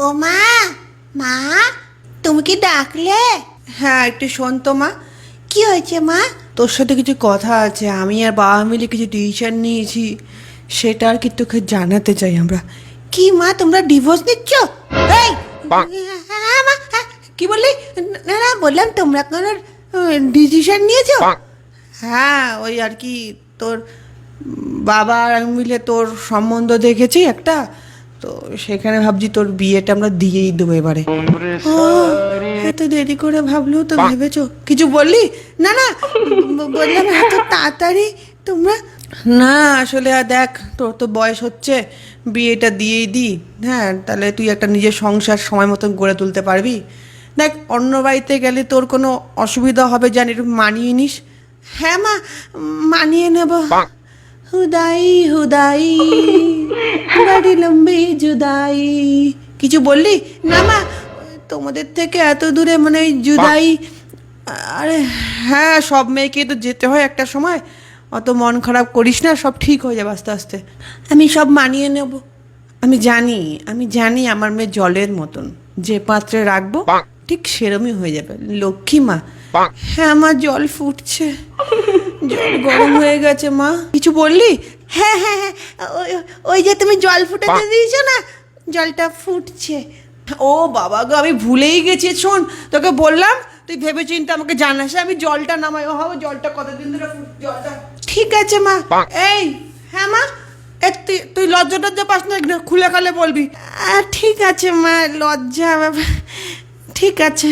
ও মা, মা তুমি কি ডাকলে? হ্যাঁ, একটু শোন তো মা। কি হয়েছে মা? তোর সাথে কিছু কথা আছে। আমি আর বাবা মিলে কিছু ডিসিশন নিয়েছি, সেটা আর কি তোকে জানাতে চাই আমরা। কি মা, তোমরা ডিভোর্স নিচ্ছ? এই হ্যাঁ মা, হ্যাঁ, কি বললি? না না, বললাম তোমরা কোনো ডিসিশন নিয়েছো? হ্যাঁ, ওই আর কি তোর বাবা আর আমি মিলে তোর সম্বন্ধ দেখেছি একটা, তো সেখানে ভাবছি তোর বিয়েটা আমরা দিয়েই দেবো এবারে। ও, এত দেরি করে ভাবলেও তো ভেবেছো। কিছু বললি? না না, বললাম এত তাড়াতাড়ি তোমরা? না আসলে আর দেখ, তোর তো বয়স হচ্ছে, বিয়েটা দিয়েই দি। হ্যাঁ, তাহলে তুই একটা নিজের সংসার সময় মতন গড়ে তুলতে পারবি। দেখ, অন্য বাড়িতে গেলে তোর কোনো অসুবিধা হবে জানি, একটু মানিয়ে নিস। হ্যাঁ মা, মানিয়ে নেব। হুদাই হুদাই বড়ি লম্বি জুদাই। কিছু বললি? না মা, তোমাদের থেকে এত দূরে মানে ওই জুদাই। আরে হ্যাঁ, সব মেয়েকে তো যেতে হয় একটা সময়। অত মন খারাপ করিস না, সব ঠিক হয়ে যাবে আস্তে আস্তে। আমি সব মানিয়ে নেব। আমি জানি আমার মেয়ে জলের মতন, যে পাত্রে রাখবো ঠিক সেরমই হয়ে যাবে। লক্ষ্মী মা। হ্যাঁ মা, জল ফুটছে। জল গরম হয়ে গেছে মা। কিছু বললি? হ্যাঁ হ্যাঁ হ্যাঁ, ওই ওই যে তুমি জল ফুটাতে দিয়েছো না, জলটা ফুটছে। ও বাবা গো, আমি ভুলেই গেছি। শোন, তোকে বললাম, তুই ভেবে চিন্তে আমাকে জানাস। আমি জলটা নামাই। ও হবে, জলটা কতদিন ধরে জলটা। ঠিক আছে মা। এই, হ্যাঁ মা, তুই লজ্জা টজ্জা পাস না, একটু খুলে খালে বলবি। ঠিক আছে মা, লজ্জা, ঠিক আছে।